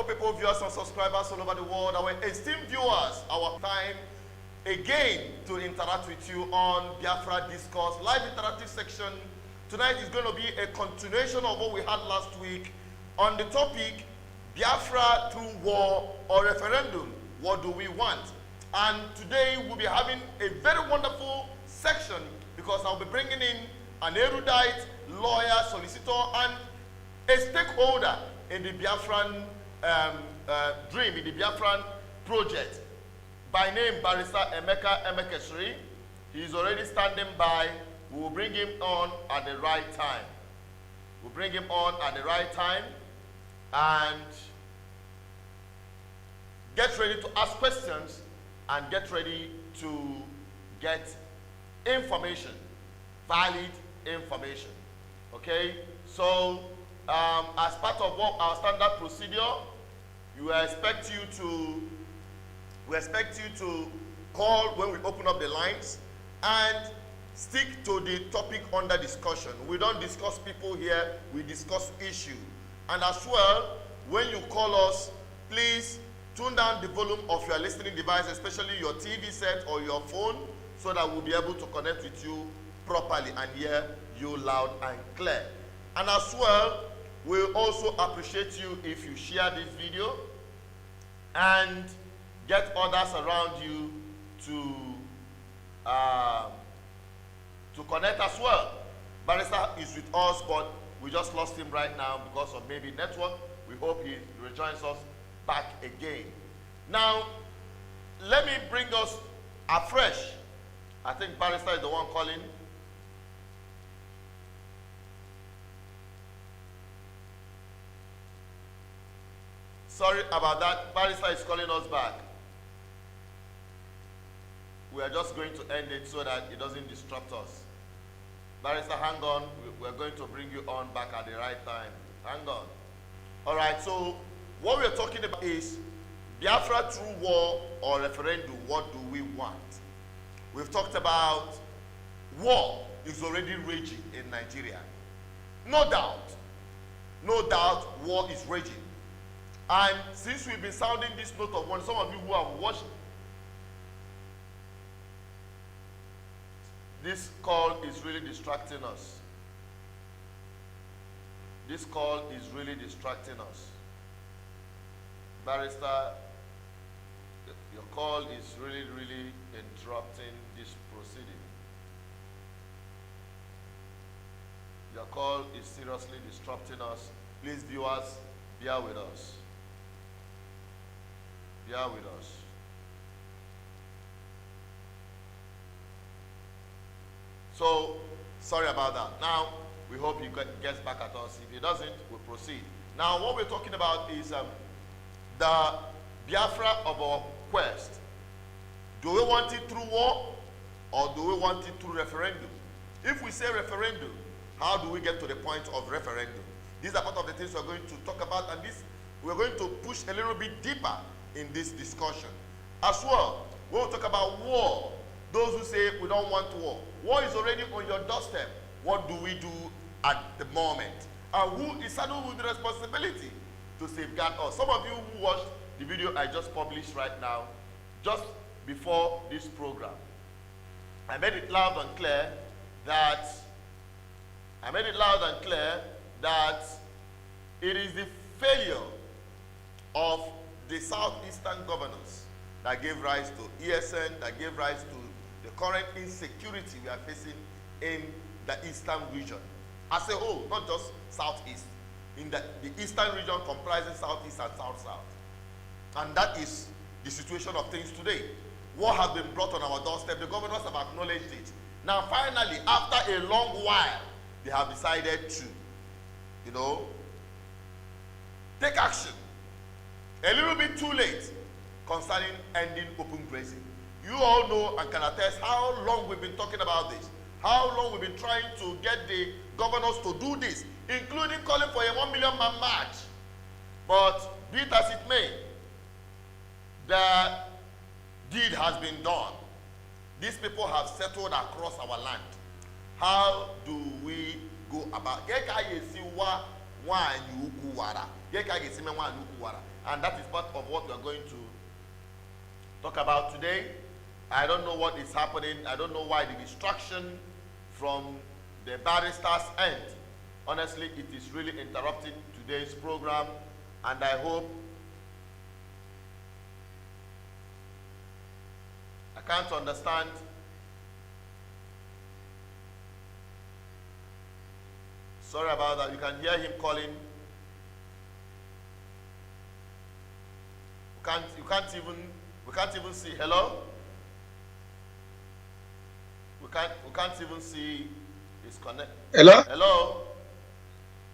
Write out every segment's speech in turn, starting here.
wonderful people, viewers and subscribers all over the world, our esteemed viewers, our time again to interact with you on Biafra Discourse, live interactive section. Tonight is going to be a continuation of what we had last week on the topic, Biafra through war or referendum, what do we want? And today we'll be having a very wonderful section because I'll be bringing in an erudite, lawyer, solicitor, and a stakeholder in the Biafran dream, in the Biafran project. By name, Barrister Emeka Emekesri. He is already standing by. We will bring him on at the right time. We'll bring him on at the right time and get ready to ask questions and get ready to get information, valid information. Okay? So, as part of what our standard procedure, we expect you to call when we open up the lines and stick to the topic under discussion. We don't discuss people here, we discuss issue. And as well, when you call us, please tune down the volume of your listening device, especially your TV set or your phone, so that we'll be able to connect with you properly and hear you loud and clear. And as well, we'll also appreciate you if you share this video and get others around you to connect as well. Barrister is with us, but we just lost him right now because of maybe network. We hope he rejoins us back again. Now, let me bring us afresh. I think Barrister is the one calling. Sorry about that. Barrister is calling us back. We are just going to end it so that it doesn't disrupt us. Barrister, hang on. We're going to bring you on back at the right time. Hang on. All right, so what we're talking about is Biafra through war or referendum. What do we want? We've talked about war is already raging in Nigeria. No doubt. No doubt war is raging. And since we've been sounding this note of warning, some of you who have watched this call is really distracting us. This call is really distracting us. Barrister, your call is really, really interrupting this proceeding. Your call is seriously disrupting us. Please, viewers, bear with us. Bear with us. So, sorry about that. Now, we hope he gets back at us. If he doesn't, we'll proceed. Now, what we're talking about is the Biafra of our quest. Do we want it through war or do we want it through referendum? If we say referendum, how do we get to the point of referendum? These are part of the things we're going to talk about, and this we're going to push a little bit deeper in this discussion. As well, when we talk about war, those who say we don't want war, war is already on your doorstep. What do we do at the moment? And who is saddled with the responsibility to safeguard us? Some of you who watched the video I just published right now, just before this program, I made it loud and clear that it is the failure of the southeastern governors that gave rise to ESN, that gave rise to the current insecurity we are facing in the eastern region as a whole, not just southeast. In the eastern region comprising southeast and south-south. And that is the situation of things today. What has been brought on our doorstep, the governors have acknowledged it. Now finally, after a long while, they have decided to, take action. A little bit too late concerning ending open grazing. You all know and can attest how long we've been talking about this. How long we've been trying to get the governors to do this, including calling for a 1 million man march. But be it as it may, the deed has been done. These people have settled across our land. How do we go about? nwanyi ukwu wara. And that is part of what we are going to talk about today. I don't know what is happening. I don't know why the distraction from the barrister's end. Honestly, it is really interrupting today's program, and I hope I can't understand. Sorry about that. You can hear him calling. We can't even see. Hello? We can't even see his connect. Hello? Hello?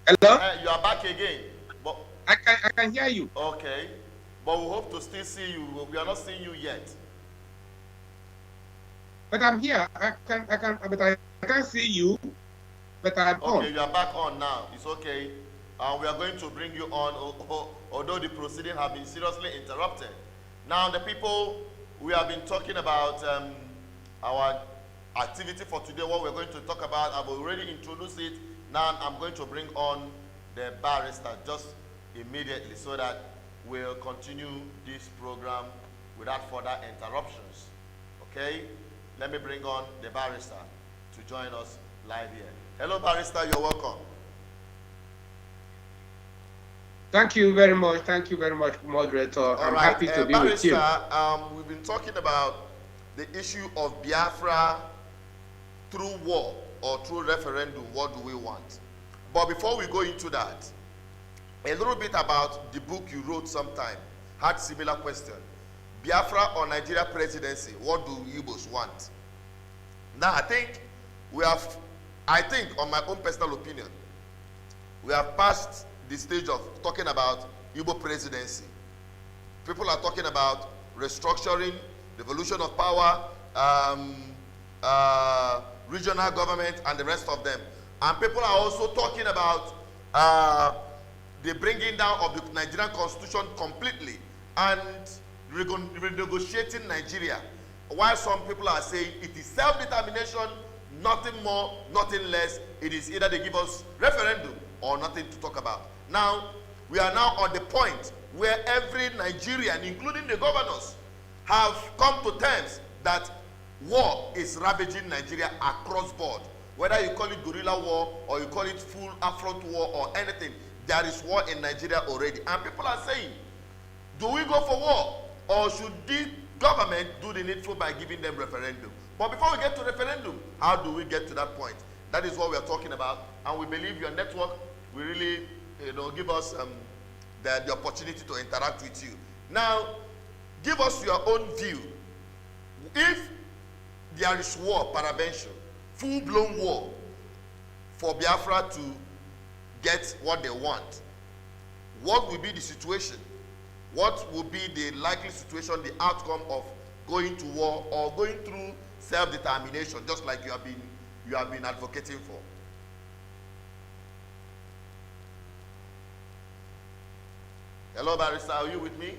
Hello? You are back again. But I can hear you. okay. But we hope to still see you. We are not seeing you yet. But I'm here. I can't see you. But I'm on. Okay, you are back on now. It's okay. We are going to bring you on, although the proceeding have been seriously interrupted. Now, the people, we have been talking about our activity for today, what we're going to talk about. I've already introduced it. Now, I'm going to bring on the barrister just immediately so that we'll continue this program without further interruptions. Okay? Let me bring on the barrister to join us live here. Hello, barrister. You're welcome. Thank you very much. Thank you very much, moderator. I'm happy to be with you. We've been talking about the issue of Biafra through war or through referendum. What do we want? But before we go into that, a little bit about the book you wrote sometime. Had similar question. Biafra or Nigeria presidency, what do Igbos want? Now, I think, on my own personal opinion, we have passed the stage of talking about Igbo presidency. People are talking about restructuring, devolution of power, regional government, and the rest of them. And people are also talking about the bringing down of the Nigerian constitution completely and renegotiating Nigeria. While some people are saying it is self-determination, nothing more, nothing less. It is either they give us referendum or nothing to talk about. Now, we are now on the point where every Nigerian, including the governors, have come to terms that war is ravaging Nigeria across board. Whether you call it guerrilla war or you call it full affront war or anything, there is war in Nigeria already. And people are saying, do we go for war or should the government do the needful by giving them referendum? But before we get to referendum, how do we get to that point? That is what we are talking about, and we believe your network will really, give us the opportunity to interact with you. Now, give us your own view. If there is war, peradventure, full-blown war for Biafra to get what they want, what will be the situation? What will be the likely situation, the outcome of going to war or going through self-determination, just like you have been advocating for? Hello, barrister, are you with me?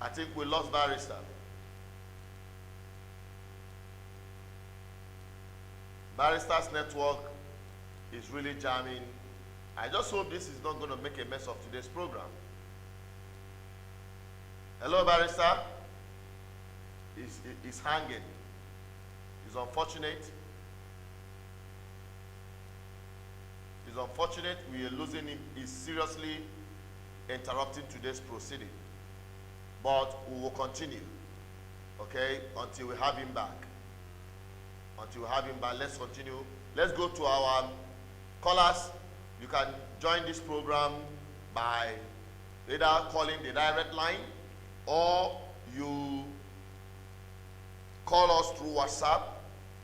I think we lost barrister. Barrister's network is really jamming. I just hope this is not going to make a mess of today's program. Hello, barrister. He's hanging. It's unfortunate. It's unfortunate we are losing him. He's seriously interrupting today's proceeding. But we will continue, okay, until we have him back. Until we have him back, let's continue. Let's go to our callers. You can join this program by either calling the direct line or you call us through WhatsApp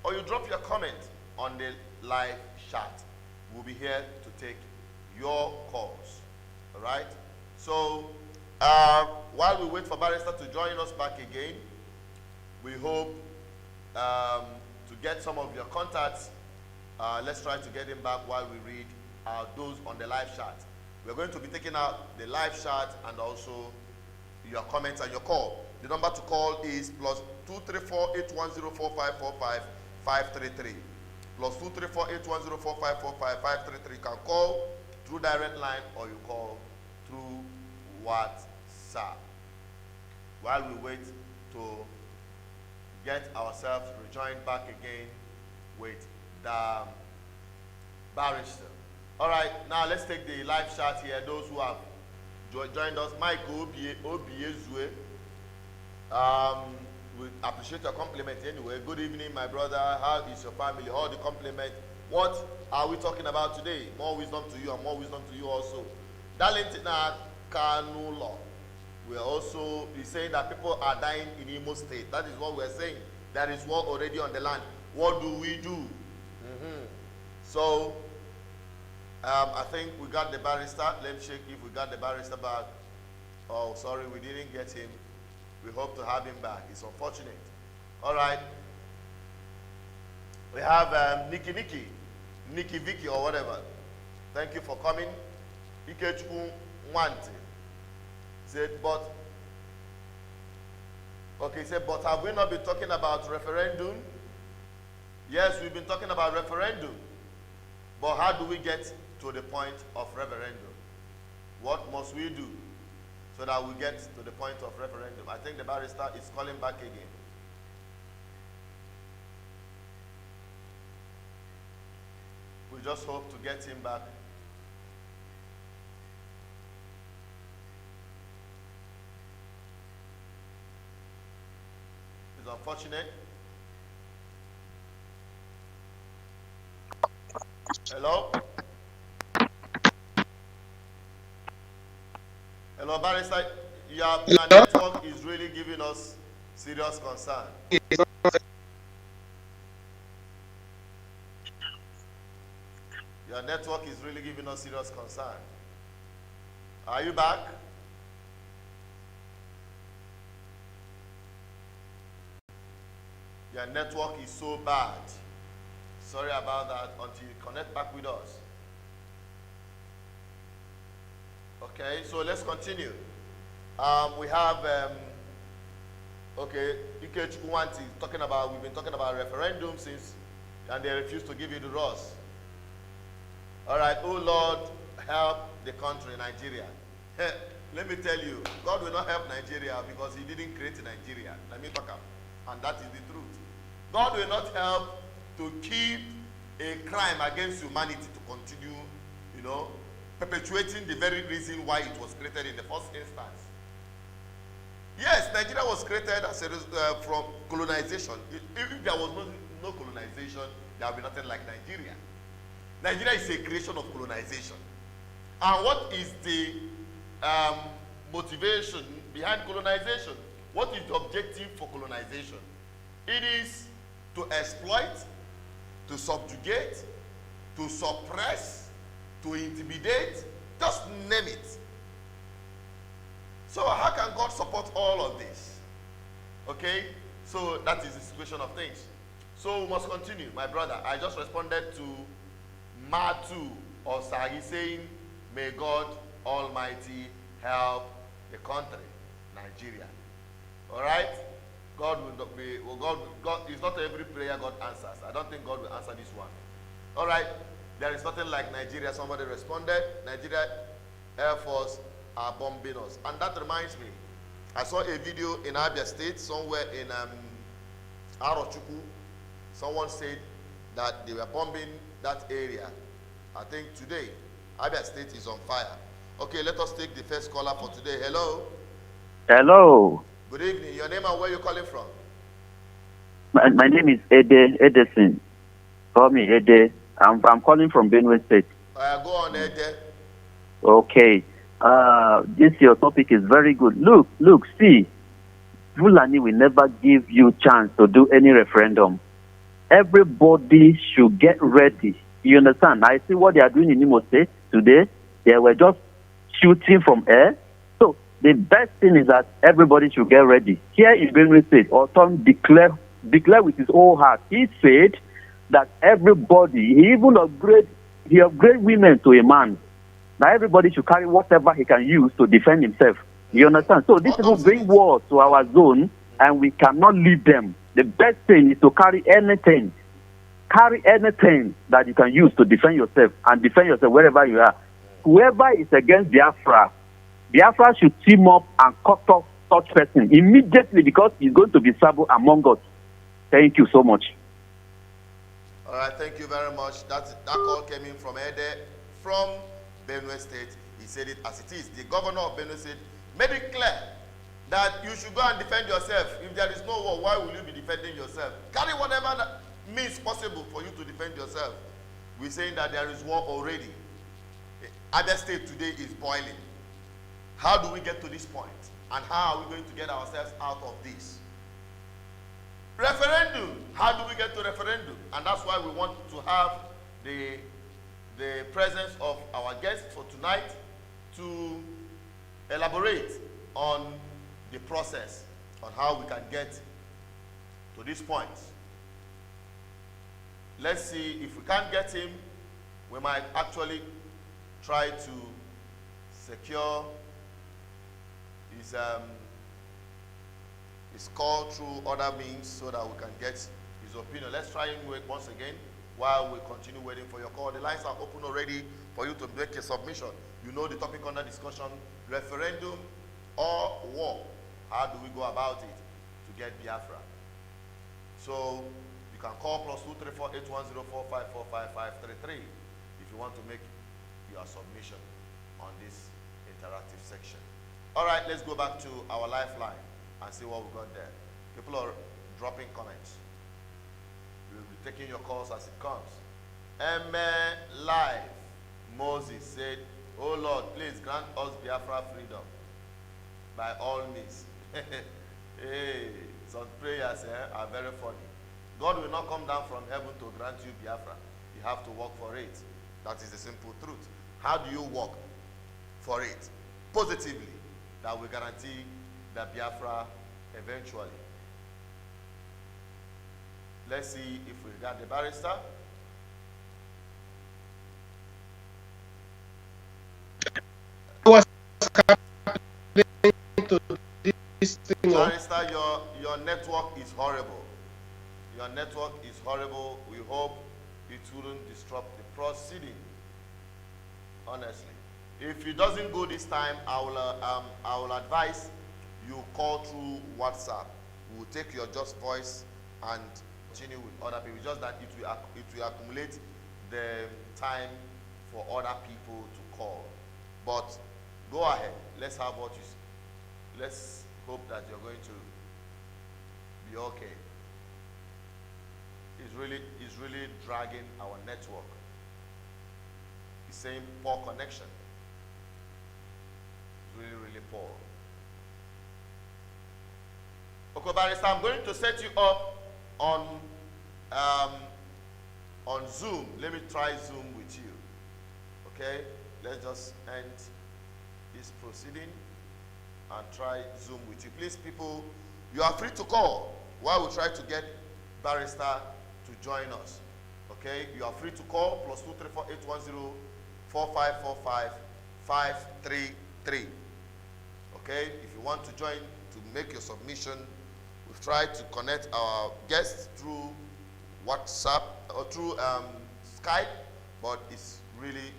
or you drop your comment on the live chat. We'll be here to take your calls. All right? So, while we wait for Barrister to join us back again, we hope to get some of your contacts. Let's try to get him back while we read those on the live chat. We're going to be taking out the live chat and also your comments and your call. The number to call is +234-810-4545-533. +234-810-4545-533. You can call through direct line or you call through WhatsApp. While we wait to get ourselves rejoined back again with the barrister. All right, now let's take the live chat here. Those who have joined us, Michael Obiezue. We appreciate your compliment anyway. Good evening, my brother. How is your family? All the compliment. What are we talking about today? More wisdom to you and more wisdom to you also. Dalentina Kanulo. We are also saying that people are dying in Imo State. That is what we are saying. There is war already on the land. What do we do? So, I think we got the barrister. Let me check if we got the barrister back. Oh, sorry, we didn't get him. We hope to have him back. It's unfortunate. All right. We have Nikki Vicky or whatever. Thank you for coming. Ikechukwu Nwanti said, but have we not been talking about referendum? Yes, we've been talking about referendum. But how do we get to the point of referendum? What must we do so that we get to the point of referendum? I think the barrister is calling back again. We just hope to get him back. It's unfortunate. Hello? Hello, barrister. Your network is really giving us serious concern. Your network is really giving us serious concern. Are you back? Your network is so bad. Sorry about that until you connect back with us. Okay, so let's continue. We have, okay, Ikechukwu Nwanti talking about, we've been talking about referendum since, and they refuse to give you the ROS. All right, oh Lord, help the country, Nigeria. Let me tell you, God will not help Nigeria because he didn't create Nigeria. Let me back up. And that is the truth. God will not help to keep a crime against humanity to continue, perpetuating the very reason why it was created in the first instance. Yes, Nigeria was created as from colonization. If there was no colonization, there would be nothing like Nigeria. Nigeria is a creation of colonization. And what is the motivation behind colonization? What is the objective for colonization? It is to exploit, to subjugate, to suppress, to intimidate, just name it. So how can God support all of this? Okay, so that is the situation of things. So we must continue, my brother. I just responded to Matu Osagi saying, may God Almighty help the country, Nigeria. All right? God will not be, well, God is not every prayer God answers. I don't think God will answer this one. All right? There is nothing like Nigeria. Somebody responded. Nigeria Air Force are bombing us. And that reminds me, I saw a video in Abia State, somewhere in Arochukwu. Someone said that they were bombing that area. I think today, Abia State is on fire. Okay, let us take the first caller for today. Hello? Hello. Good evening. Your name and where you're calling from? My name is Edison. Call me Ede. I'm calling from Benue State. Go on, Ede. Okay. This your topic is very good. Look, see, Fulani will never give you chance to do any referendum. Everybody should get ready. You understand? I see what they are doing in Imo State today. They were just shooting from air. So the best thing is that everybody should get ready. Here in Benue State, Autumn declared with his whole heart. He said that everybody, he even upgrade women to a man. Now everybody should carry whatever he can use to defend himself. You understand? So these people bring war to our zone and we cannot leave them. The best thing is to carry anything. Carry anything that you can use to defend yourself and defend yourself wherever you are. whoever is against Biafra, Biafra should team up and cut off such person immediately because he's going to be Sabo among us. Thank you so much. All right, thank you very much. That call came in from Ede, from Benue State. He said it as it is. The governor of Benue State made it clear that you should go and defend yourself. If there is no war, why will you be defending yourself? Carry whatever means possible for you to defend yourself. We're saying that there is war already. Other state today is boiling. How do we get to this point? And how are we going to get ourselves out of this? Referendum. How do we get to referendum? And that's why we want to have the presence of our guests for tonight to elaborate on the process, on how we can get to this point. Let's see, if we can't get him, we might actually try to secure his call through other means so that we can get his opinion. Let's try and wait once again while we continue waiting for your call. The lines are open already for you to make a submission. You know the topic under discussion: referendum or war. How do we go about it to get Biafra? So you can call +234-810-4545533 if you want to make your submission on this interactive section. All right, let's go back to our lifeline and see what we got there. People are dropping comments. We'll be taking your calls as it comes. Live, Moses said, "Oh Lord, please grant us Biafra freedom by all means." Hey, some prayers are very funny. God will not come down from heaven to grant you Biafra. You have to work for it. That is the simple truth. How do you work for it? Positively, that will guarantee the Biafra eventually. Let's see if we got the barrister. What's happening to this thing? Barrister, your network is horrible. Your network is horrible. We hope it wouldn't disrupt the proceeding. Honestly, if it doesn't go this time, I will advise you call through WhatsApp. We will take your just voice and continue with other people. Just that it will accumulate the time for other people to call. But go ahead. Let's have what you. Let's hope that you're going to be okay. It's really dragging our network. It's saying poor connection. Really poor. Okay, Barrister, I'm going to set you up on Zoom. Let me try Zoom with you. Okay, let's just end this proceeding and try Zoom with you. Please, people, you are free to call while we try to get Barrister to join us. Okay, you are free to call +234-810-4545-533. Okay, if you want to join to make your submission, we've tried to connect our guests through WhatsApp or through Skype, but it's really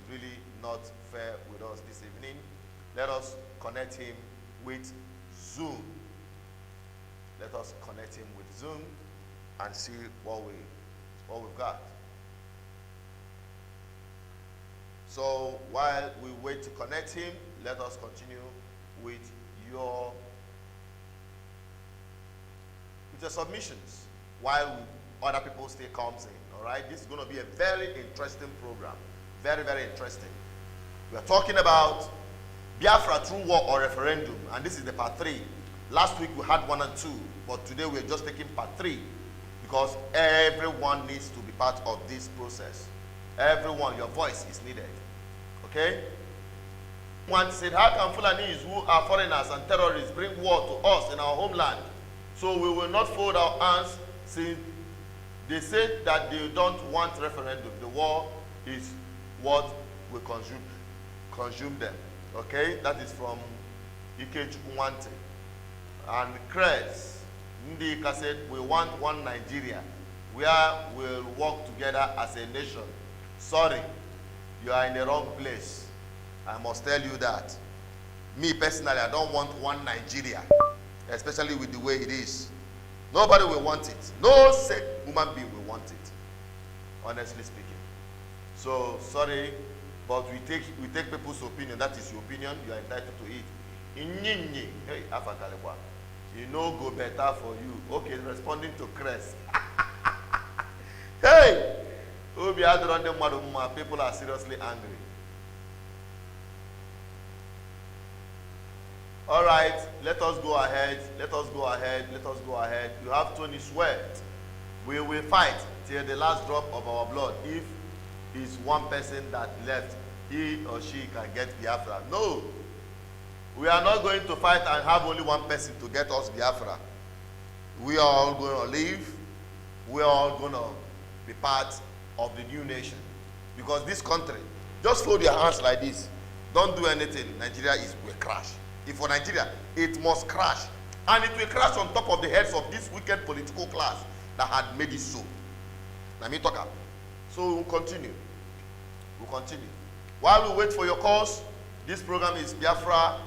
not fair with us this evening. Let us connect him with Zoom. Let us connect him with Zoom and see what we've got. So while we wait to connect him, let us continue with your submissions while other people still comes in. All right, this is going to be a very interesting program, very interesting. We are talking about Biafra through war or referendum, and this is the part 3. Last week we had 1 and 2, but today we're just taking part 3 because everyone needs to be part of this process. Everyone, your voice is needed. Okay? One said, how can Fulanis who are foreigners and terrorists bring war to us in our homeland? So we will not fold our hands since they said that they don't want referendum. The war is what will consume them. Okay? That is from Ikechukwante. And Kres, Ndika said, we want one Nigeria where we'll work together as a nation. Sorry, you are in the wrong place. I must tell you that. Me personally, I don't want one Nigeria, especially with the way it is. Nobody will want it. No sick human being will want it, honestly speaking. So sorry, but we take people's opinion. That is your opinion. You are entitled to it. Hey, Afakalekwa, you know go better for you. Okay, responding to Crest. Hey, people are seriously angry. All right, let us go ahead. Let us go ahead. Let us go ahead. You have Tony Sweat. We will fight till the last drop of our blood. If it's one person that left, he or she can get Biafra. No, we are not going to fight and have only one person to get us Biafra. We are all going to live. We are all going to be part of the new nation. Because this country, just fold your hands like this. Don't do anything. Nigeria will crash. If for Nigeria, it must crash. And it will crash on top of the heads of this wicked political class that had made it so. Let me talk up. So we'll continue. We'll continue. While we wait for your calls, this program is Biafra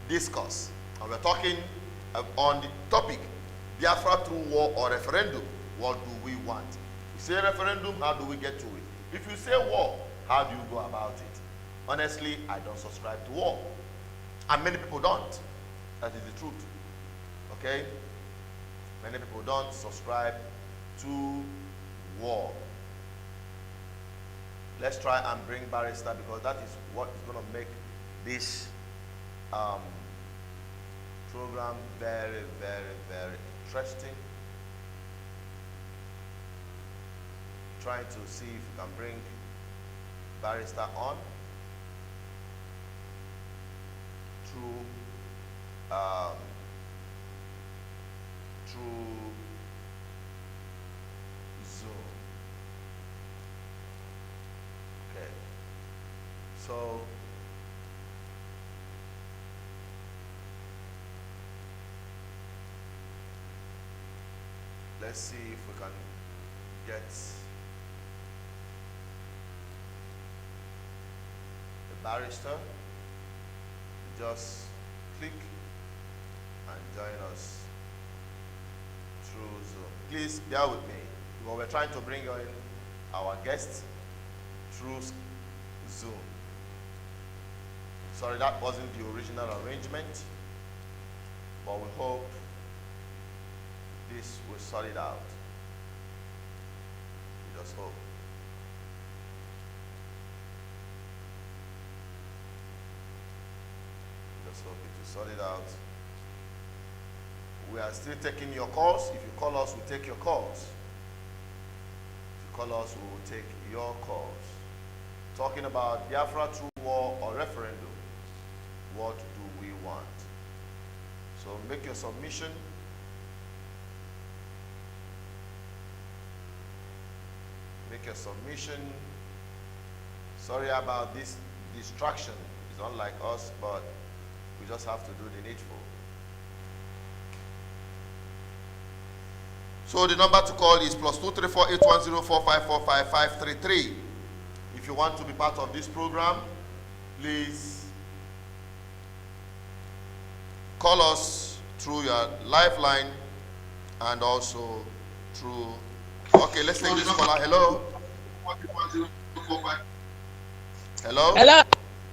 Discourse. And we're talking on the topic, Biafra through war or referendum. What do we want? You say referendum, how do we get to it? If you say war, how do you go about it? Honestly, I don't subscribe to war. And many people don't. That is the truth. Okay? Many people don't subscribe to war. Let's try and bring Barrister, because that is what is going to make this program very, very, very interesting. Trying to see if we can bring Barrister on through Zoom. Okay. So let's see if we can get the Barrister. Just click and join us through Zoom. Please bear with me, because we're trying to bring in our guests through Zoom. Sorry, that wasn't the original arrangement, but we hope this will sort it out. We just hope. Just hope it will sort it out. We are still taking your calls. If you call us, we'll take your calls. If you call us, we will take your calls. Talking about Biafra through war or referendum. What do we want? So make your submission. Make your submission. Sorry about this distraction. It's not like us, but we just have to do the needful. So the number to call is +234-810-4545533. If you want to be part of this program, please call us through your lifeline and also through. Okay, let's take this caller. Hello. Hello. Hello.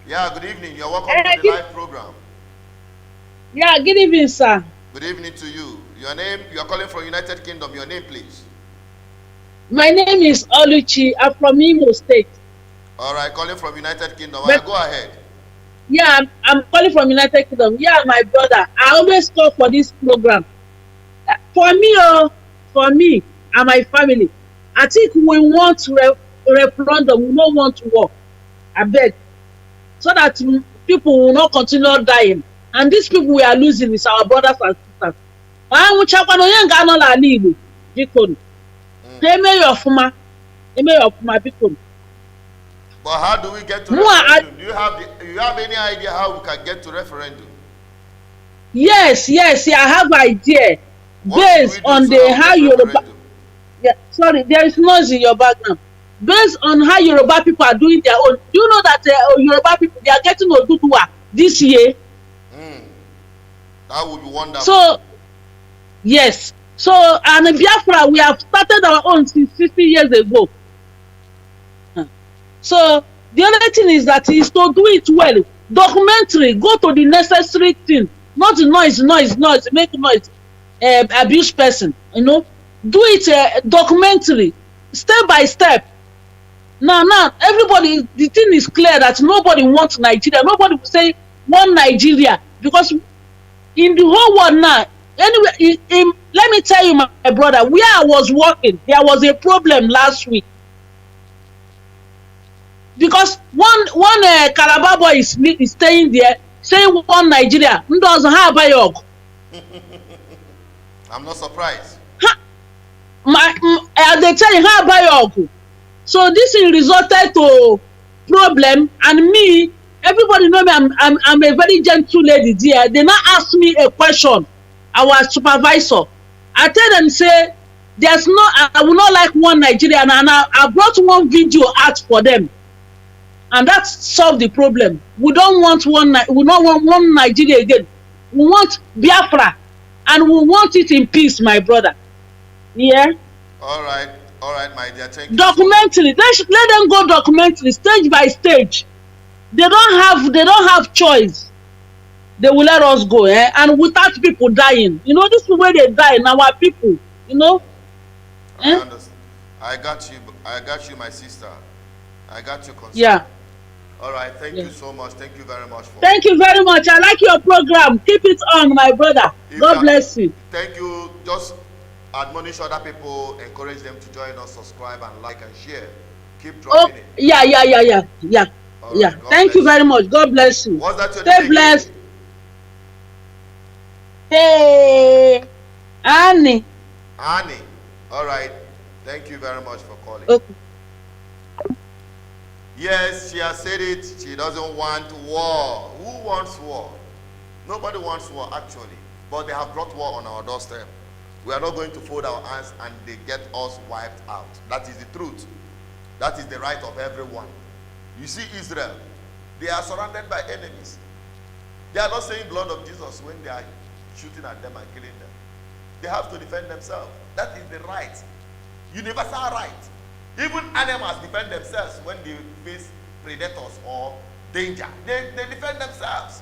Yeah, good evening. You're welcome to the live program. Yeah, good evening, sir. Good evening to you. Your name? You are calling from United Kingdom. Your name, please. My name is Oluchi. I'm from Imo State. All right, calling from United Kingdom. Right, go ahead. Yeah, I'm calling from United Kingdom. Yeah, my brother. I always call for this program. For me and my family, I think we want referendum. We don't want to work. I beg. So that people will not continue dying. And these people we are losing is our brothers and sisters. But how do we get to referendum? Do you have any idea how we can get to referendum? Yes, I have idea. Based on the how you. Yeah, sorry, there is noise in your background. based on how Yoruba people are doing their own. Do you know that Yoruba people, they are getting Oduduwa this year? That would be wonderful. So, yes. So, and in Biafra, we have started our own since 60 years ago. So, the only thing is to do it well. Documentary, go to the necessary thing. Not noise, make noise, abuse person, you know. Do it documentary, step by step. Now, everybody, the thing is clear that nobody wants Nigeria. Nobody will say one Nigeria, because in the whole world now, anyway, let me tell you, my brother, where I was working, there was a problem last week. Because one Calabar boy is staying there, saying one Nigeria. I'm not surprised. They tell you how Bayok. So this resulted to problem, and me, everybody know me, I'm a very gentle lady there. They now ask me a question, our supervisor. I tell them, say, I will not like one Nigeria, and I brought one video out for them. And that solved the problem. We don't want one Nigeria again. We want Biafra, and we want it in peace, my brother. Yeah. All right, my dear. Thank you. Documentary. Let them go documentary, stage by stage. They don't have choice. They will let us go, and without people dying. You know, this is where they die. Now our people, you know. I understand. I got you, my sister. I got you. Yeah. All right, thank you so much. Thank you very much. Thank you very much. I like your program. Keep it on, my brother. God bless you. Thank you. Just admonish other people, encourage them to join us, subscribe and like and share. Keep dropping it. Yeah. Right, thank you very much. God bless you. What's that? Stay blessed. Hey, Annie. All right. Thank you very much for calling. Okay. Yes, she has said it. She doesn't want war. Who wants war? Nobody wants war, actually. But they have brought war on our doorstep. We are not going to fold our hands and they get us wiped out. That is the truth. That is the right of everyone. You see Israel, they are surrounded by enemies. They are not saying blood of Jesus when they are shooting at them and killing them. They have to defend themselves. That is the right. Universal right. Even animals defend themselves when they face predators or danger. They defend themselves.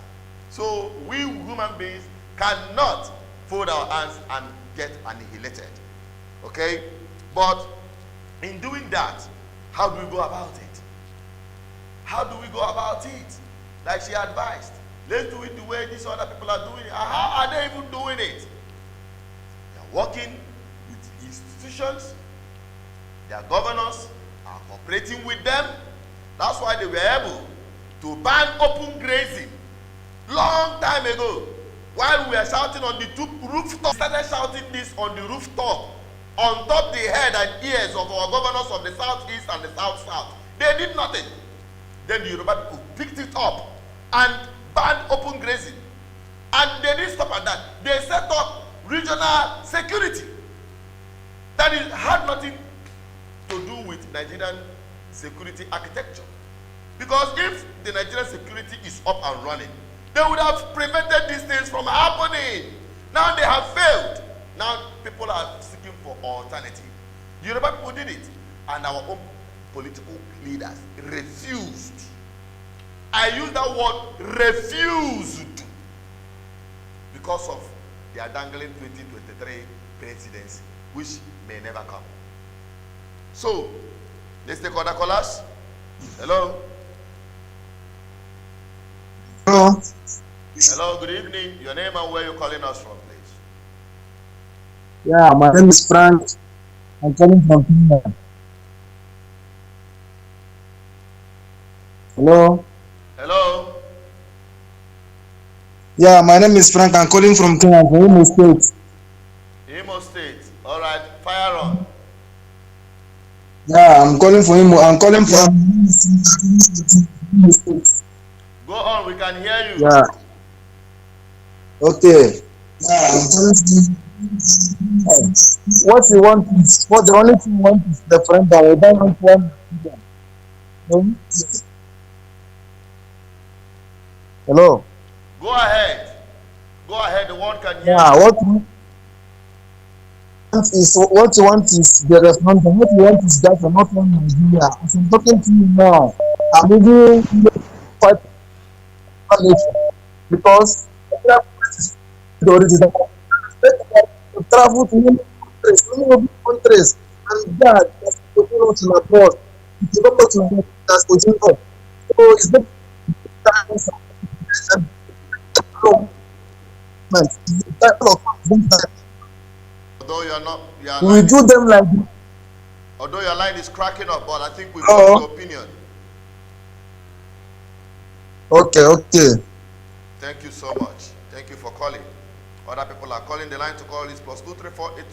So we human beings cannot fold our hands and get annihilated. Okay? But in doing that, how do we go about it? How do we go about it? Like she advised. Let's do it the way these other people are doing it. How are they even doing it? They are working with institutions. Their governors are cooperating with them. That's why they were able to ban open grazing long time ago. While we were shouting on the rooftop, started shouting this on the rooftop, on top the head and ears of our governors of the southeast and the south. They did nothing. Then the Yoruba people picked it up and banned open grazing. And they didn't stop at that. They set up regional security. That had nothing to do with Nigerian security architecture. Because if the Nigerian security is up and running, they would have prevented these things from happening. Now they have failed. Now people are seeking for alternative. The Yoruba people did it, and our own political leaders refused. I use that word refused because of their dangling 2023 presidency, which may never come. So, let's take other callers. Hello. Hello. Hello, good evening. Your name and where you're calling us from, please. Yeah, my name is Frank. I'm calling from Kenya. Hello. Hello. Yeah, my name is Frank. I'm calling from Kenya, from Imo State. Imo State. All right, fire on. Yeah, I'm calling for Imo. I'm calling from Imo State. Go on, we can hear you. Yeah. Okay. Yeah, I'm calling from What we want is, what the only thing we want is referendum. We don't want one. No? Hello. Go ahead. Go ahead. The one can hear. Yeah. What we want is the referendum. What we want is that we're not one Nigeria. As I'm talking to you now, I'm even quite because to travel to many countries, and that is to go to abroad. If you go to that's what you know. So it's not Although you're not, we do them like. Although your line is cracking up, but I think we've got your opinion. Okay. Thank you so much. Thank you for calling. Other people are calling. The line to call is +2348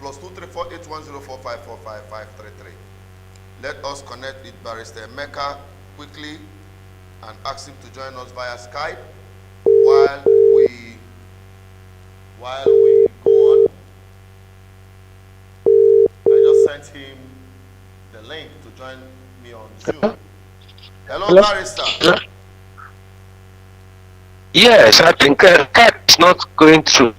+2348104545533. Let us connect with Barrister Emeka quickly and ask him to join us via Skype while we go on. I just sent him the link to join me on Zoom. Hello, Barrister. Yes, I think that's not going through.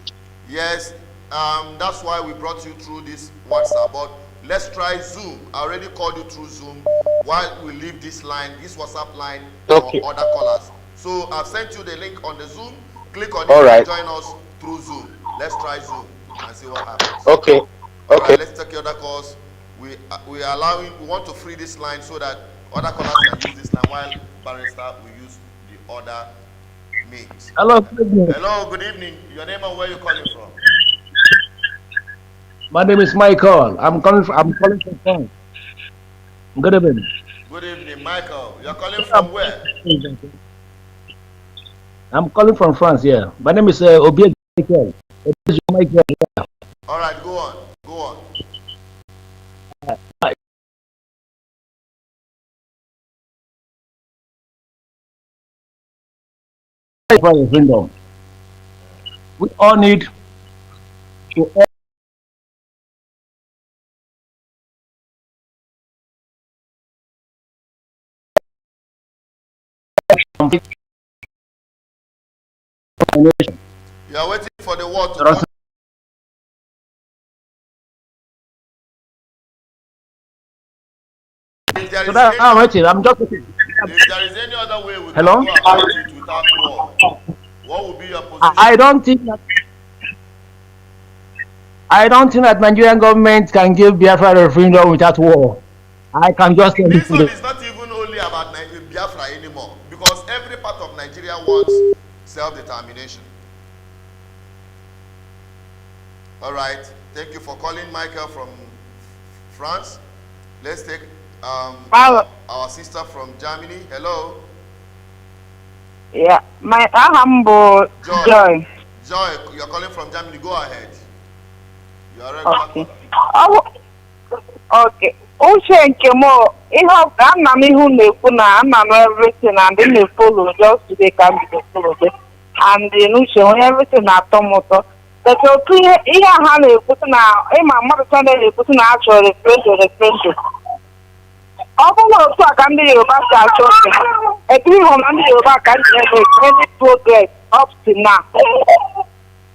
Yes, that's why we brought you through this WhatsApp. But let's try Zoom. I already called you through Zoom while we leave this line, this WhatsApp line for other callers. So I've sent you the link on the Zoom. Click on it and join us through Zoom. Let's try Zoom and see what happens. Okay. All right, let's take other calls. We want to free this line so that other callers can use this line while Barrister will use the other means. Hello, good evening. Hello, good evening. Your name and where you calling from? My name is Michael. I'm calling from France. Good evening. Good evening, Michael. You're calling from where? I'm calling from France, yeah. My name is Obi Michael. Michael. All right, go on. Referendum. We all need to You are waiting for the word to come. I'm just waiting. If there is any other way we can go about it without war, what would be your position? I don't think that Nigerian government can give Biafra a referendum without war. I can just tell this one is not even only about Biafra anymore, because every part of Nigeria wants self-determination. All right, thank you for calling, Michael from France. Let's take our sister from Germany. Hello. Yeah, my humble Joy. Joy, you're calling from Germany. Go ahead. You are ready. Okay. Uche nke mo ihe ana m ihu na-ekwu na ana m everything and then they follow just today can be follow and Uche onye everything na-atọ m ụtọ. But otu ihe ha na-ekwu na ịma mmadụ channel na-ekwu na achọrọ referendum. Ọ bụrụ otu a ka ndị Yoruba si achọ ekiri hụ na ndị Yoruba ka ndị any progress up to now.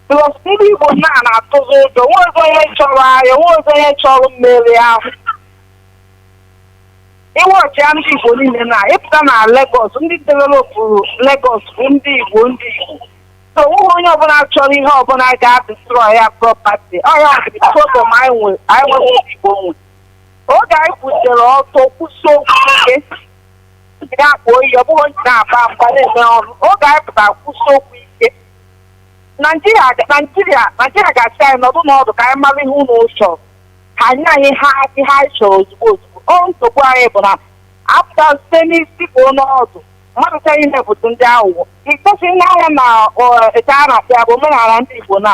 Plus ndị Igbo na-atụzi ụjọ nweọzọ ihe chọrọ ahịa nweọzọ ihe chọrọ mmeri ahụ. Iwọchi ndị Igbo niile na-ịpụta na Lagos ndị developụrụ Lagos bụ ndị Igbo. So onye ọbụla chọrọ ihe ọbụla ga-destroy ya property. Ọ ya bụ problem anyị nwere Igbo nwe. Oge anyị kwụsịrị ọtọ kwụsị okwu ike ga-akpọ oyi ọ bụghị na-aba mba na-eme ọrụ. Oge anyị pụtara kwụsị okwu ike Nigeria ga-asị anyị nọdụ n'ọdụ ka anyị mara ihe ụlọ chọrọ ka anyị anyị anyị chọrọ ozugbo. Nsogbu anyị bụ na apụta site n'isi bụ n'ọdụ mmadụ chọrọ imepụta ndị aghụghọ ikpesi n'anya na ete a na-akpịa bụ omenala ndị Igbo na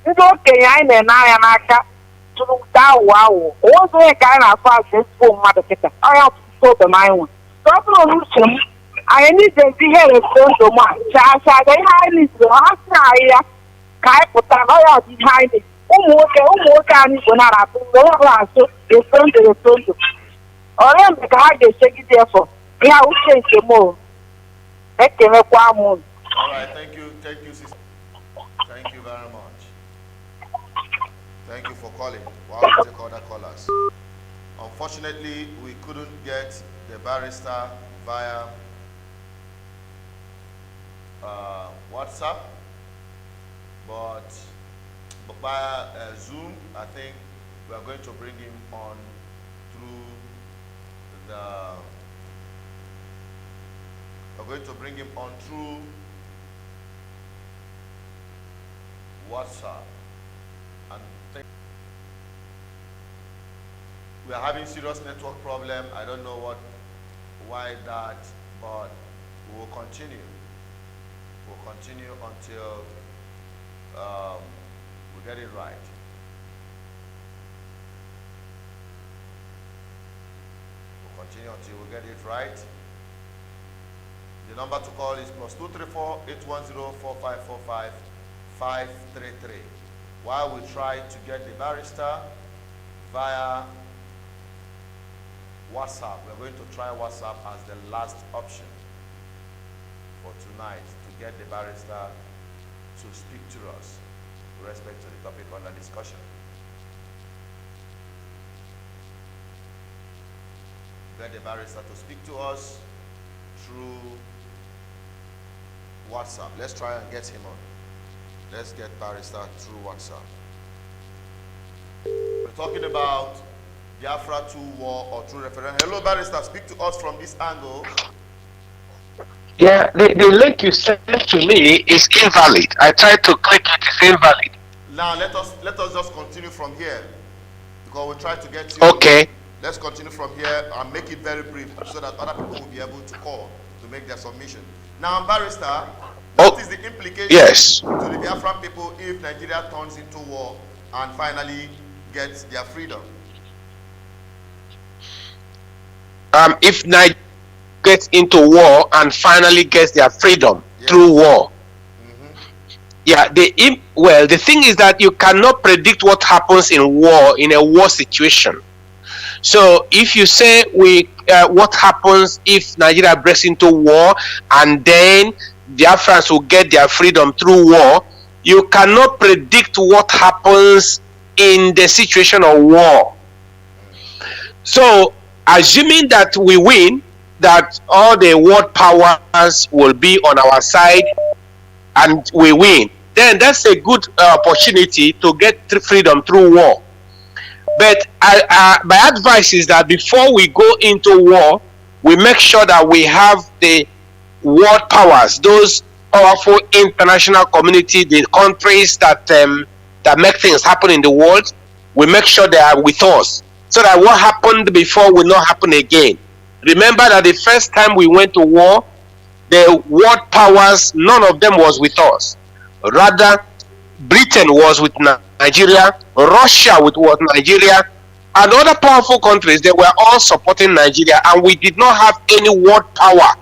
ndị okenye anyị na-ene anya n'aka tụrụ ụta aghụghọ ụzọ onye ka anyị na-afụ azụ ezigbo mmadụ kịta ọya ọtụtụ obe m anyị nwe ka ọ bụrụ n'uche m anyị niile ndị ihe referendum a chaachaga ihe anyị niziri ha si anyị ya ka anyị pụta na ọya ọdị ihe anyị ụmụ nwoke anyị Igbo na-atụ mgbe onye ọbụla asụ referendum ọrịa mgbe ka ha ga-echegide efọ ihe uche nke m ekemekwa m. All right, thank you, sister. Thank you very much. Thank you for calling. While we take other callers. Unfortunately, we couldn't get the barrister via WhatsApp, but via Zoom. I think we are going to bring him on through the. We're going to bring him on through WhatsApp, and we are having serious network problem. I don't know why that, but we will continue. We'll continue until we get it right. We'll continue until we get it right. The number to call is +234 810 4545 533. While we try to get the barrister via WhatsApp, we're going to try WhatsApp as the last option for tonight to get the barrister to speak to us with respect to the topic under discussion. Get the barrister to speak to us through WhatsApp. Let's try and get him on. Let's get barrister through WhatsApp. We're talking about Biafra 2 war or through referendum. Hello, barrister. Speak to us from this angle. Yeah, the link you sent to me is invalid. I tried to click it, it's invalid. Now let us just continue from here, because we'll try to get you. Okay. Let's continue from here and make it very brief so that other people will be able to call to make their submission. Now, barrister, what is the implication to the Biafran people if Nigeria turns into war and finally gets their freedom? If Nigeria gets into war and finally gets their freedom through war, yeah, the thing is that you cannot predict what happens in war, in a war situation. So if you say what happens if Nigeria breaks into war and then Biafrans will get their freedom through war, you cannot predict what happens in the situation of war. So assuming that we win, that all the world powers will be on our side and we win, then that's a good opportunity to get freedom through war. But my advice is that before we go into war, we make sure that we have the world powers, those powerful international community, the countries that make things happen in the world. We make sure they are with us, so that what happened before will not happen again. Remember that the first time we went to war, the world powers, none of them was with us. Rather, Britain was with Nigeria, Russia was Nigeria, and other powerful countries. They were all supporting Nigeria, and we did not have any world power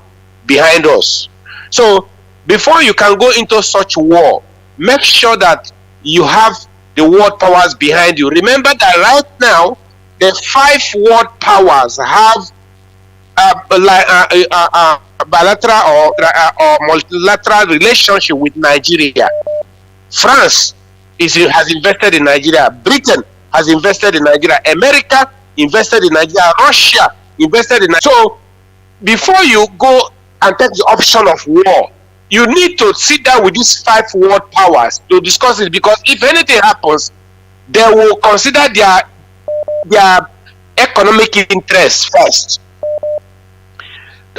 behind us. So before you can go into such war, make sure that you have the world powers behind you. Remember that right now, the 5 world powers have bilateral or multilateral relationship with Nigeria. France has invested in Nigeria. Britain has invested in Nigeria. America invested in Nigeria. Russia invested in Nigeria. So before you go and take the option of war, you need to sit down with these 5 world powers to discuss it, because if anything happens, they will consider their economic interests first.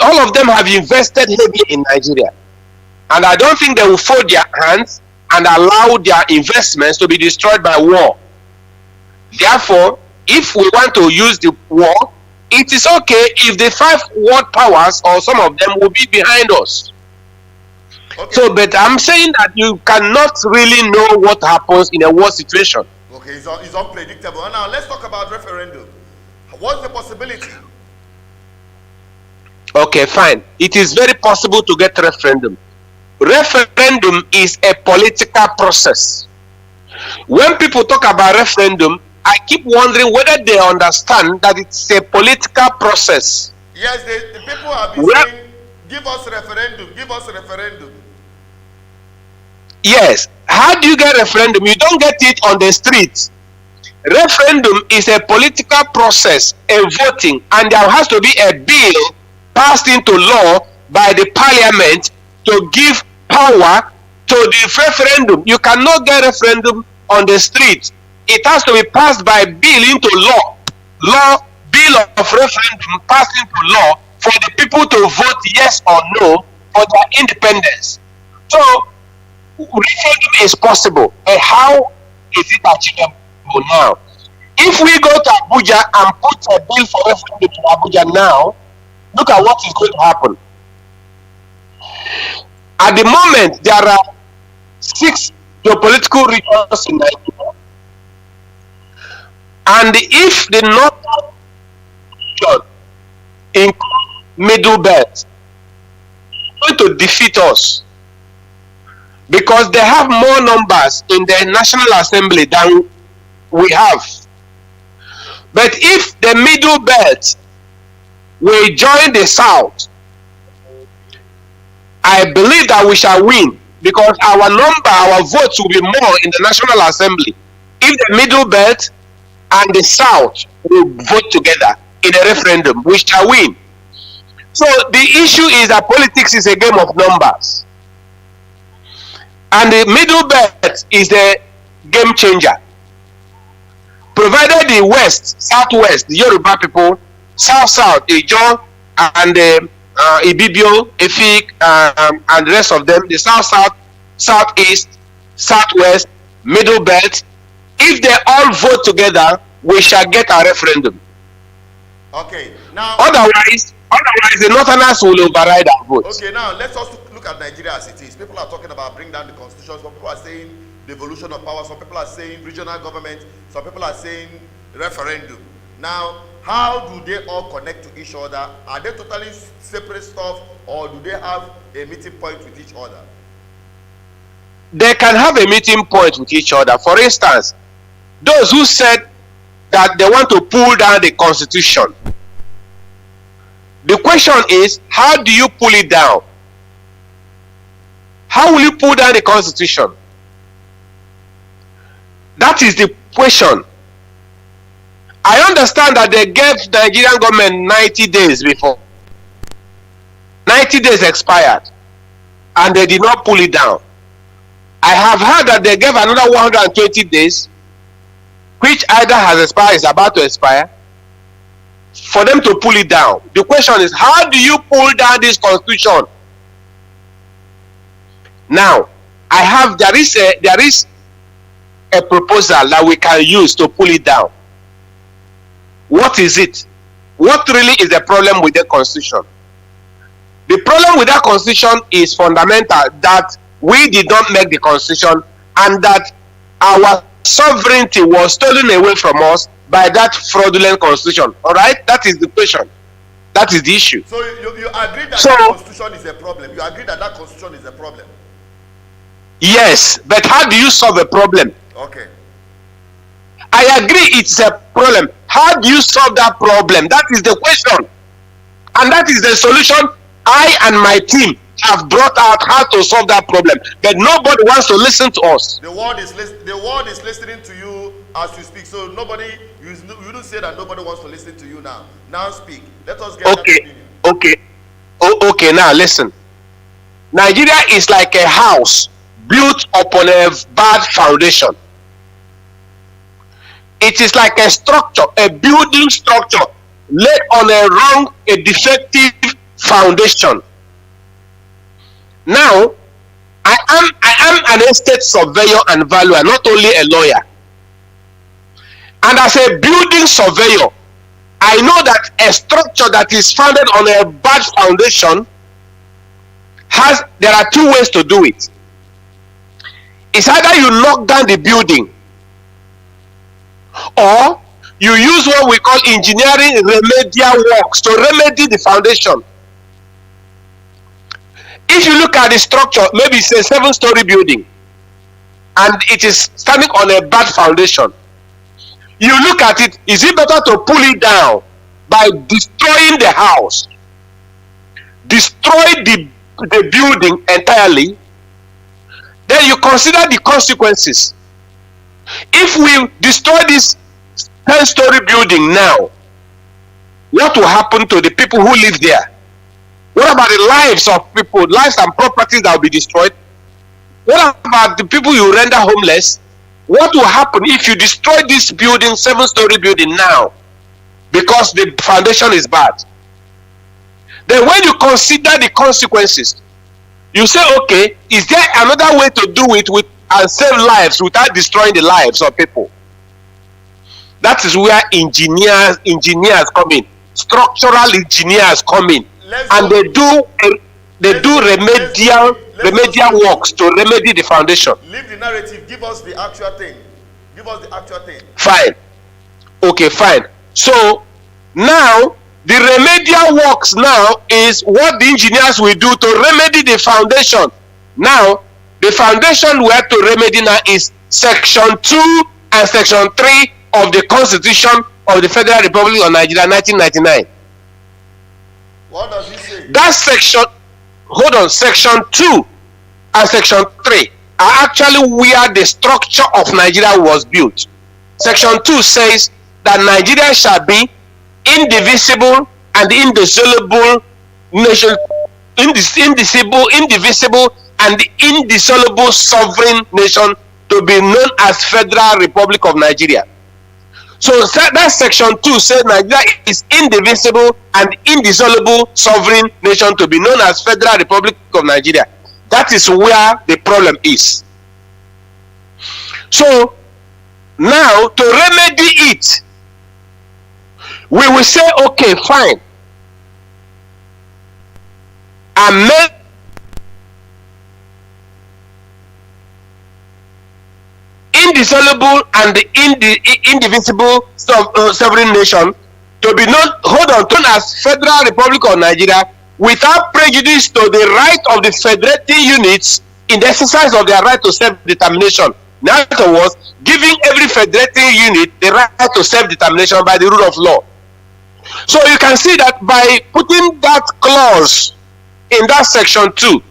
All of them have invested heavily in Nigeria, and I don't think they will fold their hands and allow their investments to be destroyed by war. Therefore, if we want to use the war, it is okay if the 5 world powers or some of them will be behind us. Okay. So, but I'm saying that you cannot really know what happens in a war situation. Okay, it's unpredictable. And now let's talk about referendum. What's the possibility? Okay, fine. It is very possible to get referendum. referendum is a political process. When people talk about referendum, I keep wondering whether they understand that it's a political process. Yes, the people have been saying, give us referendum, give us referendum. Yes. How do you get referendum? You don't get it on the streets. Referendum is a political process, a voting, and there has to be a bill passed into law by the parliament to give power to the referendum. You cannot get referendum on the street. It has to be passed by bill into law. Bill of referendum passed into law for the people to vote yes or no for their independence. So referendum is possible. And how is it achievable now? If we go to Abuja and put a bill for referendum in Abuja now, look at what is going to happen. At the moment, there are 6 geopolitical regions in Nigeria. And if the northern region includes Middle Belt, it's going to defeat us because they have more numbers in the National Assembly than we have. But if the Middle Belt will join the South, I believe that we shall win because our votes will be more in the National Assembly if the Middle Belt and the South will vote together in a referendum. We shall win. So the issue is that politics is a game of numbers. And the Middle Belt is the game changer. Provided the West, Southwest, the Yoruba people, South, Ijo, and Ibibio, Efik, and the rest of them, the South, Southeast, Southwest, Middle Belt, if they all vote together, we shall get a referendum. Okay, now... Otherwise, the Northerners will override our vote. Okay, now let's also look at Nigeria as it is. People are talking about bring down the constitution. Some people are saying devolution of power. Some people are saying regional government. Some people are saying referendum. Now, how do they all connect to each other? Are they totally separate stuff, or do they have a meeting point with each other? They can have a meeting point with each other. For instance, those who said that they want to pull down the constitution. The question is, how do you pull it down? How will you pull down the constitution? That is the question. I understand that they gave the Nigerian government 90 days before. 90 days expired and they did not pull it down. I have heard that they gave another 120 days, which either has expired or is about to expire, for them to pull it down. The question is, how do you pull down this constitution? Now, there is a proposal that we can use to pull it down. What is it? What really is the problem with the constitution? The problem with that constitution is fundamental, that we did not make the constitution and that our sovereignty was stolen away from us by that fraudulent constitution. All right, that is the question. That is the issue. So you agree that that constitution is a problem? You agree that that constitution is a problem? Yes, but how do you solve a problem? Okay. I agree it's a problem. How do you solve that problem? That is the question. And that is the solution I and my team have brought out, how to solve that problem. But nobody wants to listen to us. The world is listening to you as you speak. So you don't say that nobody wants to listen to you now. Now speak. Let us get that opinion. Okay, now listen. Nigeria is like a house built upon a bad foundation. It is like a structure, a building structure laid on a defective foundation. Now, I am an estate surveyor and valuer, not only a lawyer. And as a building surveyor, I know that a structure that is founded on a bad foundation there are two ways to do it. It's either you knock down the building, or you use what we call engineering remedial works to remedy the foundation. If you look at the structure, maybe it's a 7-story building and it is standing on a bad foundation. You look at it, is it better to pull it down by destroying the house, destroy the building entirely, then you consider the consequences. If we destroy this 10-story building now, what will happen to the people who live there? What about the lives of people, lives and properties that will be destroyed? What about the people you render homeless? What will happen if you destroy this building, 7-story building now, because the foundation is bad? Then when you consider the consequences, you say, okay, is there another way to do it with and save lives without destroying the lives of people? That is where engineers come in, structural engineers come in, and they do remedial works to remedy the foundation. Leave the narrative. Give us the actual thing. Give us the actual thing. Fine. Okay, fine. So now the remedial works now is what the engineers will do to remedy the foundation. Now the foundation we have to remedy now is Section 2 and Section 3 of the Constitution of the Federal Republic of Nigeria, 1999. What does it say? That section, hold on, Section 2 and Section 3 are actually where the structure of Nigeria was built. Section 2 says that Nigeria shall be indivisible and indissoluble nation, indivisible and indissoluble sovereign nation to be known as Federal Republic of Nigeria. So that Section 2 says Nigeria is indivisible and indissoluble sovereign nation to be known as Federal Republic of Nigeria. That is where the problem is. So now to remedy it, we will say, okay, fine. Amend indissoluble and indivisible sovereign nation to be known, as Federal Republic of Nigeria without prejudice to the right of the federating units in the exercise of their right to self-determination. In other words, giving every federating unit the right to self-determination by the rule of law. So you can see that by putting that clause in that Section 2,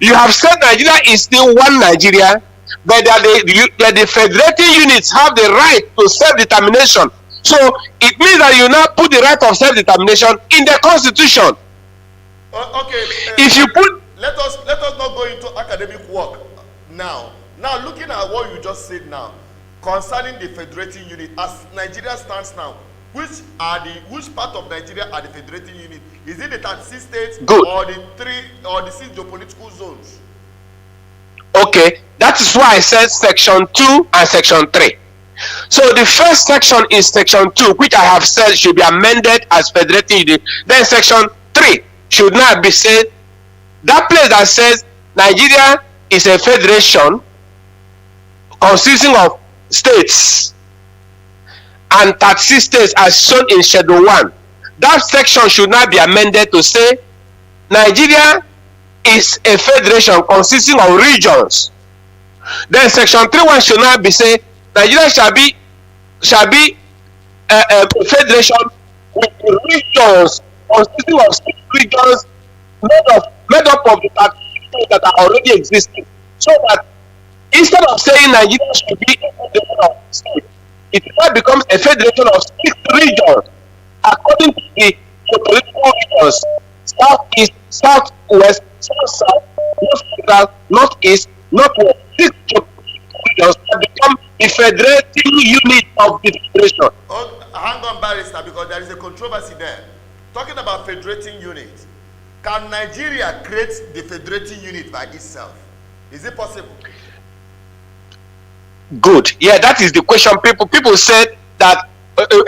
you have said Nigeria is still one Nigeria, but that the federating units have the right to self-determination. So it means that you now put the right of self-determination in the Constitution. Okay. If you put, let us not go into academic work now. Now, looking at what you just said now concerning the federating unit, as Nigeria stands now, which part of Nigeria are the federating unit? Is it the 36 states or the 6 geopolitical zones? Okay, that is why I said Section 2 and Section 3. So the first section is Section 2, which I have said should be amended as federating unit. Then Section 3 should now be said, that place that says Nigeria is a federation consisting of states and 36 states as shown in Schedule 1. That section should now be amended to say Nigeria is a federation consisting of regions. Then Section 3.1 should now be say Nigeria shall be a federation with regions consisting of 6 regions made up of the 36 states that are already existing. So that instead of saying Nigeria should be a federation of states, it now becomes a federation of 6 regions according to the geopolitical regions: southeast, southwest, south-south, north-central, northeast, northwest. 6 regions have become the federating unit of the federation. Oh, hang on, barrister, because there is a controversy there. Talking about federating unit, can Nigeria create the federating unit by itself? Is it possible? Good. Yeah, that is the question. People said that,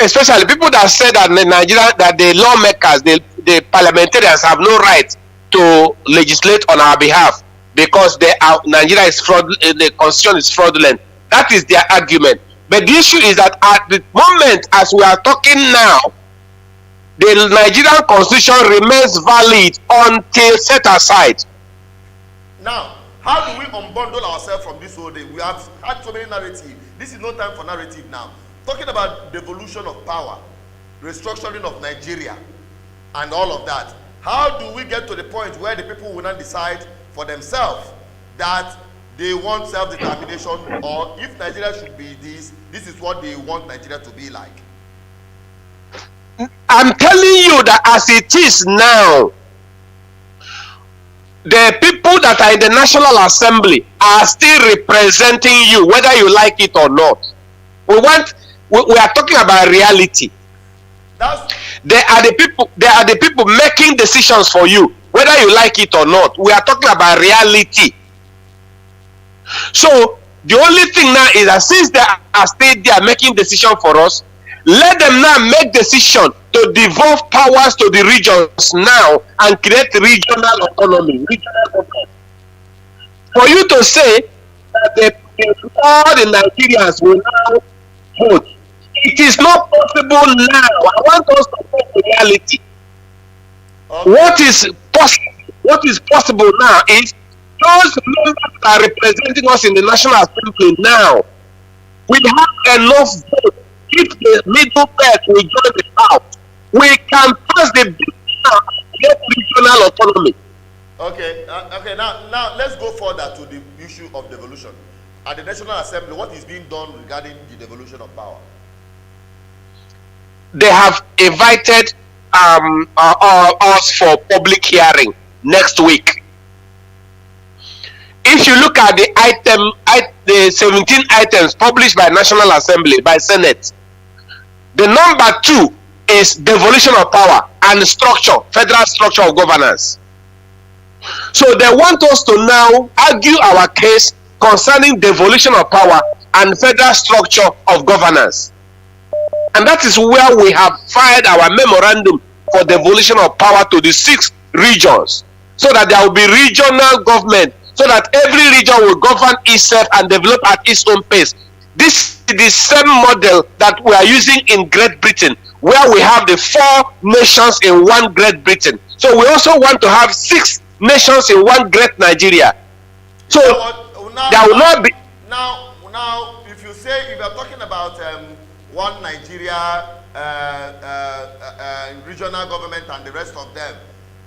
especially people that said that in Nigeria, that the lawmakers, the parliamentarians have no right to legislate on our behalf because Nigeria is the constitution is fraudulent. That is their argument. But the issue is that at the moment as we are talking now, the Nigerian constitution remains valid until set aside. Now, how do we unbundle ourselves from this whole day? We have had so many narratives. This is no time for narrative now. Talking about devolution of power, restructuring of Nigeria, and all of that. How do we get to the point where the people will not decide for themselves that they want self-determination, or if Nigeria should be this is what they want Nigeria to be like? I'm telling you that as it is now, the people that are in the National Assembly are still representing you, whether you like it or not. We are talking about reality. They are the people making decisions for you, whether you like it or not. We are talking about reality. So the only thing now is that since they are still there making decisions for us, let them now make decision to devolve powers to the regions now and create regional autonomy. For you to say that all the Nigerians will now vote, it is not possible now. I want us to talk reality. Okay. What is possible now is those members that are representing us in the National Assembly now, we have enough votes. If the middle belt will join the South, we can pass the bill now and get regional autonomy. Okay, now let's go further to the issue of devolution. At the National Assembly, what is being done regarding the devolution of power? They have invited us for public hearing next week. If you look at the 17 items published by National Assembly, by Senate, the number 2 is devolution of power and structure, federal structure of governance. So they want us to now argue our case concerning devolution of power and federal structure of governance. And that is where we have filed our memorandum for devolution of power to the 6 regions, so that there will be regional government, so that every region will govern itself and develop at its own pace. This is the same model that we are using in Great Britain, where we have the 4 nations in one Great Britain. So we also want to have 6 nations in one great Nigeria. So there will not be. Now, if you are talking about one Nigeria, regional government, and the rest of them,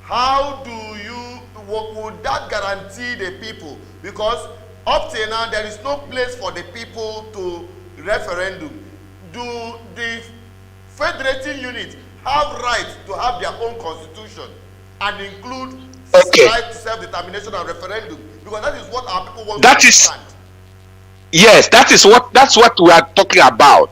how do you? Would that guarantee the people? Because up till now, there is no place for the people to referendum. Do the federating units have right to have their own constitution and include right to self-determination and referendum? Because that is what our people want to understand. Yes, that's what we are talking about.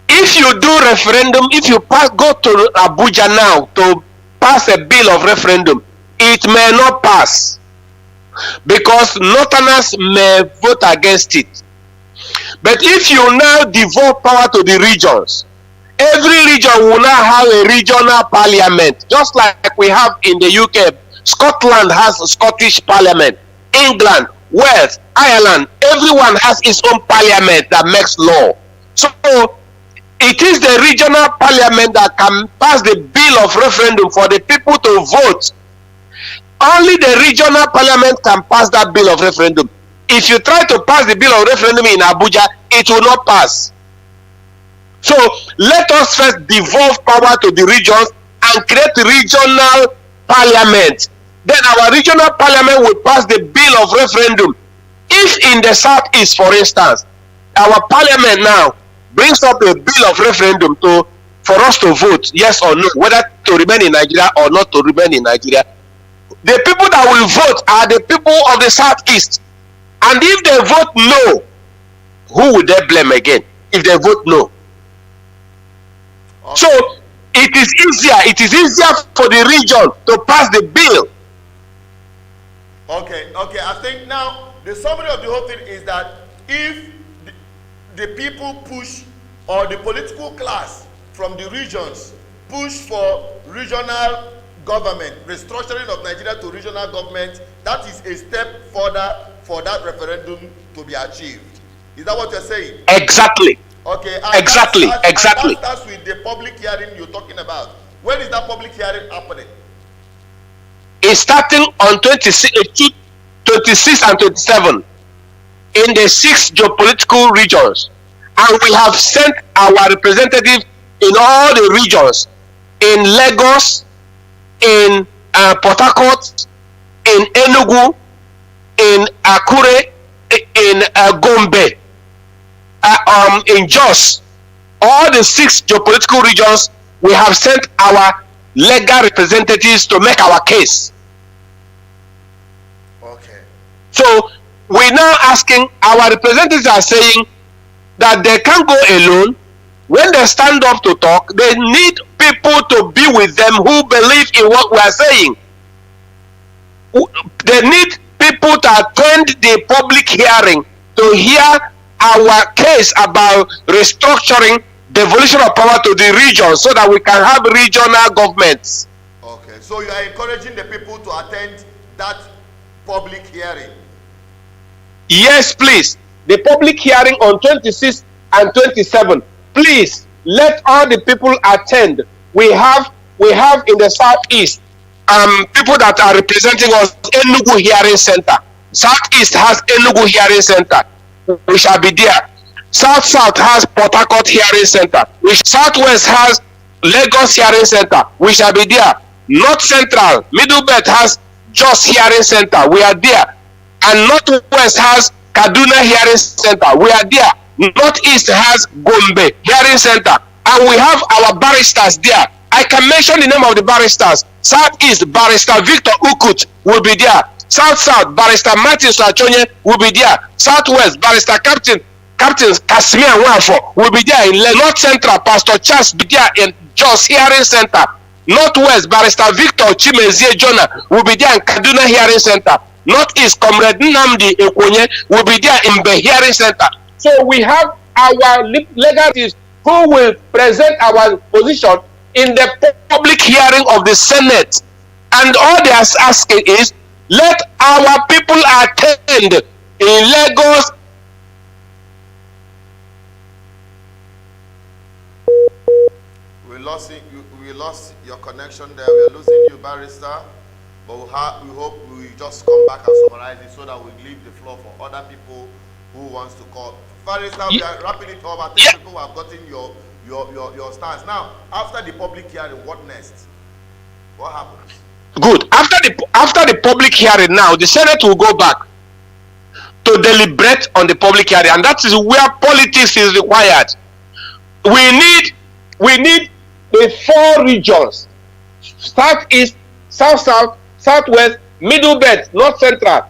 If you do referendum, if you go to Abuja now to pass a bill of referendum, it may not pass because Northerners may vote against it. But if you now devolve power to the regions, every region will now have a regional parliament, just like we have in the UK. Scotland has a Scottish parliament. England, Wales, Ireland, everyone has its own parliament that makes law. So it is the regional parliament that can pass the bill of referendum for the people to vote. Only the regional parliament can pass that bill of referendum. If you try to pass the bill of referendum in Abuja, it will not pass. So let us first devolve power to the regions and create regional parliament. Then our regional parliament will pass the bill of referendum. If in the southeast, for instance, our parliament now brings up a bill of referendum for us to vote yes or no, whether to remain in Nigeria or not to remain in Nigeria, the people that will vote are the people of the southeast. And if they vote no, who will they blame again if they vote no? Okay. So it is easier for the region to pass the bill. Okay, I think now the summary of the whole thing is that if the people push, or the political class from the regions push for regional government, restructuring of Nigeria to regional government, that is a step further for that referendum to be achieved. Is that what you're saying? Exactly. Okay. Exactly. And that starts with the public hearing you're talking about. When is that public hearing happening? It's starting on 26 26 and 27 in the 6 geopolitical regions, and we have sent our representatives in all the regions, in Lagos, in Port Harcourt, in Enugu, in Akure, in Gombe, in Jos, all the 6 geopolitical regions. We have sent our legal representatives to make our case. Okay. So we're now asking, our representatives are saying that they can't go alone. When they stand up to talk, they need people to be with them who believe in what we are saying. They need people to attend the public hearing to hear our case about restructuring devolution of power to the region so that we can have regional governments. Okay, so you are encouraging the people to attend that public hearing? Yes, please. The public hearing on 26 and 27. Please let all the people attend. We have in the southeast people that are representing us. Enugu Hearing Center. Southeast has Enugu Hearing Center. We shall be there. South has Port Harcourt Hearing Center. Southwest has Lagos Hearing Center. We shall be there. North Central, Middle Belt has Jos Hearing Center. We are there. And Northwest has Kaduna Hearing Center. We are there. Northeast has Gombe Hearing Center. And we have our barristers there. I can mention the name of the barristers. Southeast, Barrister Victor Ukut will be there. South, Barrister Martin Sachonye will be there. Southwest, Barrister Captain Kasimia Nwafo will be there. In North Central, Pastor Charles will be there in Jos Hearing Center. Northwest, Barrister Victor Chimezie Jonah will be there in Kaduna Hearing Center. Northeast, Comrade Nnamdi Ekwenye will be there in the Hearing Center. So we have our legalities who will present our position in the public hearing of the Senate. And all they are asking is, let our people attend in Lagos. We lost your connection there. We are losing you, barrister. But we hope we just come back and summarize it so that we leave the floor for other people who wants to call. Barrister, we are wrapping it up. I think people have gotten your stance. Now, after the public hearing, what next? What happens? Good. After the public hearing now, the Senate will go back to deliberate on the public hearing, and that is where politics is required. We need the 4 regions: Southeast, South, Southwest, Middle Belt, North Central.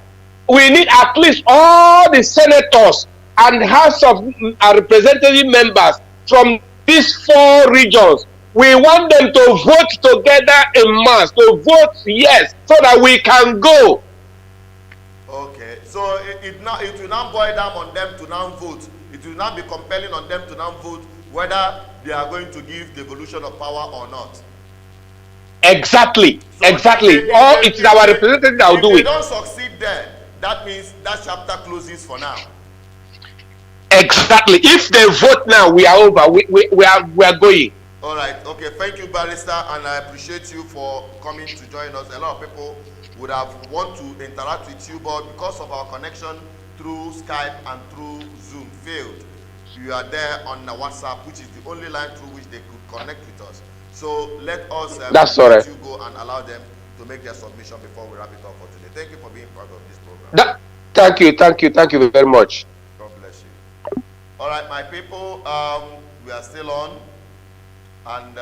We need at least all the senators and House of Representative members from these 4 regions. We want them to vote together in mass, to vote yes, so that we can go. Okay, so it will now boil down on them to now vote. It will not be compelling on them to now vote whether they are going to give devolution of power or not. Exactly, so exactly. Or it's our representative that will do it. If they don't succeed there, that means that chapter closes for now. Exactly. If they vote now, we are over. We are going. All right. Okay. Thank you, barrister, and I appreciate you for coming to join us. A lot of people would have want to interact with you, but because of our connection through Skype and through Zoom failed, you are there on the WhatsApp, which is the only line through which they could connect with us. So let us let you go and allow them to make their submission before we wrap it up for today. Thank you for being part of this program. Thank you very much. God bless you. All right, my people, we are still on, and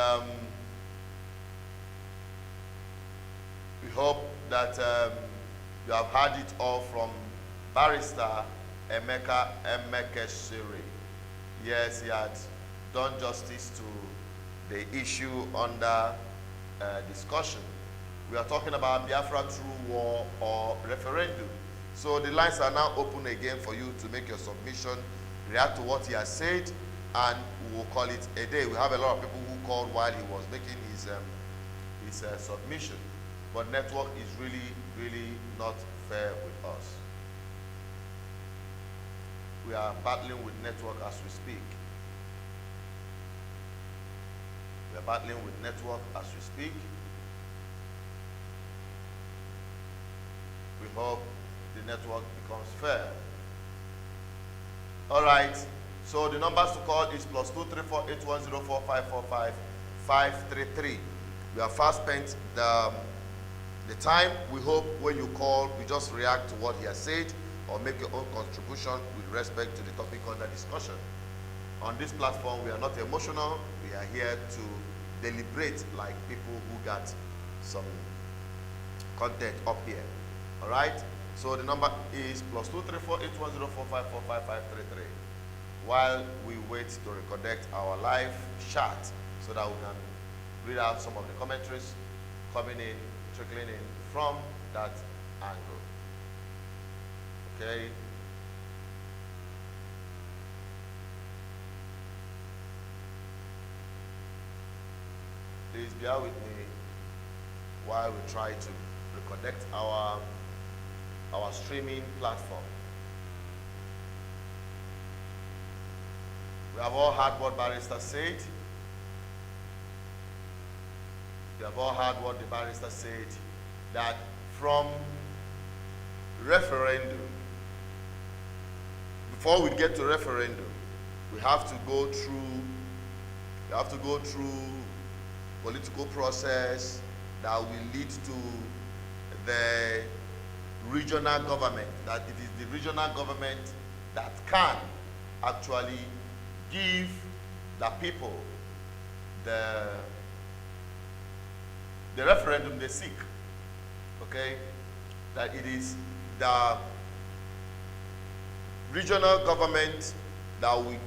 we hope that you have heard it all from Barrister Emeka Emekesiri. Yes, he had done justice to the issue under discussion. We are talking about Biafra through war or referendum. So the lines are now open again for you to make your submission, react to what he has said, and we will call it a day. We have a lot of people who called while he was making his submission, but network is really not fair with us. We are battling with network as we speak. We are battling with network as we speak. We hope the network becomes fair. All right. So the numbers to call is +234-8104-545-533. We have fast spent the time. We hope when you call, we just react to what he has said or make your own contribution with respect to the topic under discussion. On this platform, we are not emotional. We are here to deliberate like people who got some content up here. All right? So the number is +234-8104-545-533. While we wait to reconnect our live chat so that we can read out some of the commentaries coming in, trickling in from that angle. Okay? Please bear with me while we try to reconnect our streaming platform. We have all heard what barrister said. We have all heard what the barrister said, that from referendum, before we get to referendum, we have to go through political process that will lead to the regional government, that it is the regional government that can actually give the people the referendum they seek. Okay? That it is the regional government that will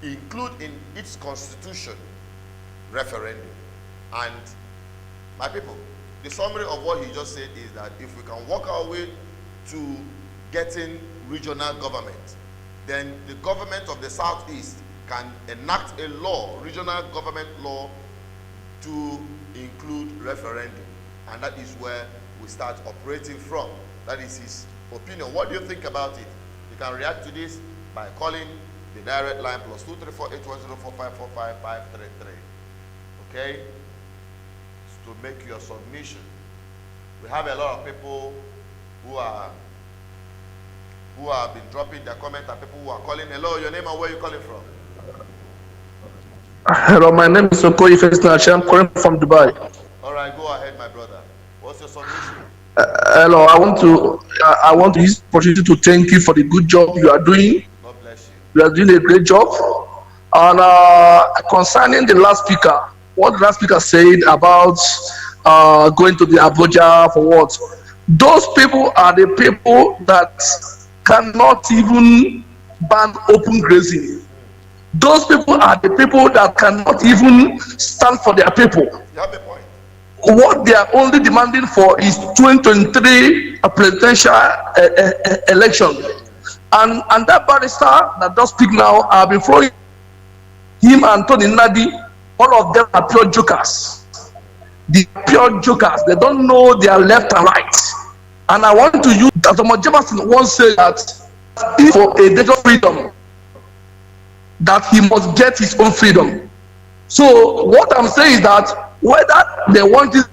include in its constitution referendum. And my people, the summary of what he just said is that if we can work our way to getting regional government, then the government of the Southeast can enact a law, regional government law, to include referendum. And that is where we start operating from. That is his opinion. What do you think about it? You can react to this by calling the direct line +234-8104-545-533. Okay? To make your submission. We have a lot of people who have been dropping their comment, and people who are calling. Hello, your name and where you calling from? Hello, my name is Okoye Fesnachi. I'm calling from Dubai. All right, go ahead, my brother. What's your submission? Hello, I want to use this opportunity to thank you for the good job you are doing. God bless you. You are doing a great job. And concerning the last speaker, what the last speaker said about going to the Abuja for what? Those people are the people that cannot even ban open grazing. Those people are the people that cannot even stand for their people. You have a point. What they are only demanding for is 2023 presidential election. And that barrister that does speak now, I've been following him and Tony Nadi. All of them are pure jokers. The pure jokers. They don't know their left and right. And I want to use that Thomas Jefferson once said that if for a day of freedom, that he must get his own freedom. So what I'm saying is that whether they want it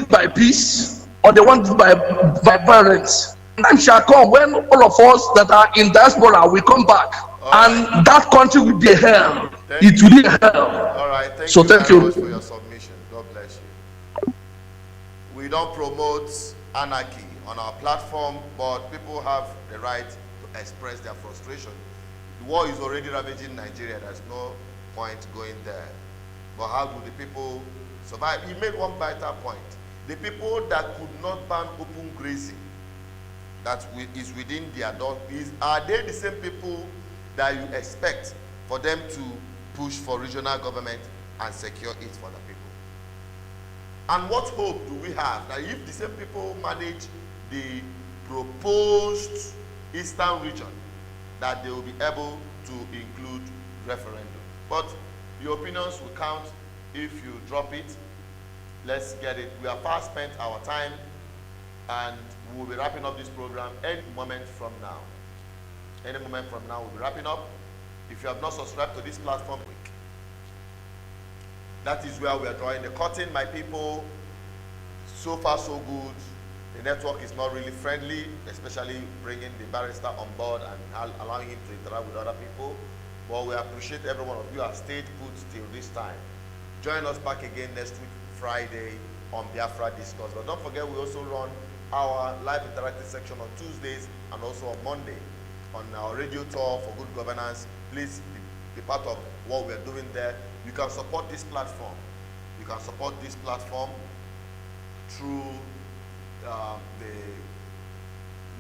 by peace or they want it by violence, time shall come when all of us that are in diaspora will come back, and that country will be a hell. It will be a hell. All right, thank you very much for your submission. God bless you. We don't promote anarchy on our platform, but people have the right to express their frustration. The war is already ravaging Nigeria. There's no point going there. But how do the people survive? He made one vital point. The people that could not ban open grazing, that is within their door, are they the same people that you expect for them to push for regional government and secure it for the people? And what hope do we have that if the same people manage the proposed eastern region, that they will be able to include referendum? But your opinions will count if you drop it. Let's get it. We have fast spent our time, and we will be wrapping up this program any moment from now. Any moment from now, we'll be wrapping up. If you have not subscribed to this platform, that is where we are drawing the curtain, my people. So far, so good. the network is not really friendly, especially bringing the barrister on board and allowing him to interact with other people. But we appreciate every one of you have stayed put till this time. Join us back again next week, Friday, on Biafra Discourse. But don't forget, we also run our live interactive section on Tuesdays and also on Monday on our radio tour for good governance. Please be part of what we're doing there. You can support this platform. You can support this platform through the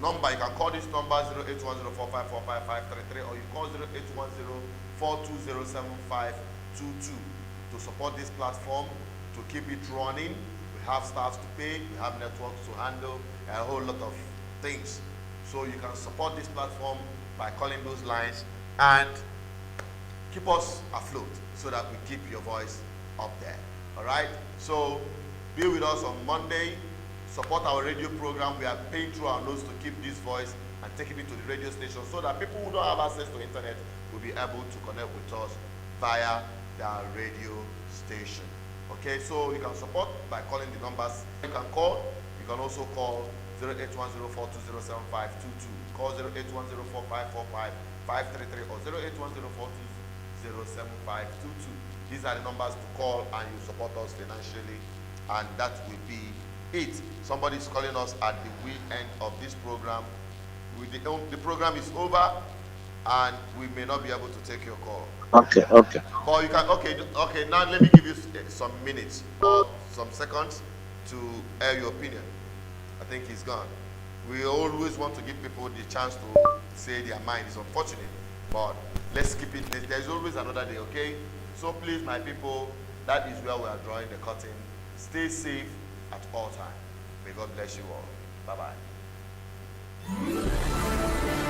number. You can call this number 081045455533, or you call 0810420752 to support this platform, to keep it running. We have staff to pay, we have networks to handle, and a whole lot of things. So you can support this platform by calling those lines and keep us afloat so that we keep your voice up there. All right? So be with us on Monday. Support our radio program. We are paying through our nose to keep this voice and taking it to the radio station so that people who don't have access to internet will be able to connect with us via the radio station. Okay, so you can support by calling the numbers. You can call. You can also call 0810420752. Call 081045455533 or 0810420752. These are the numbers to call, and you support us financially, and that will be it. Somebody is calling us at the end of this program. The program is over, and we may not be able to take your call. Okay. But you can. Okay. Now let me give you some minutes or some seconds to air your opinion. I think he's gone. We always want to give people the chance to say their mind. It's unfortunate, but let's keep it. There's always another day. Okay. So please, my people, that is where we are drawing the curtain. Stay safe at all times. May God bless you all. Bye-bye.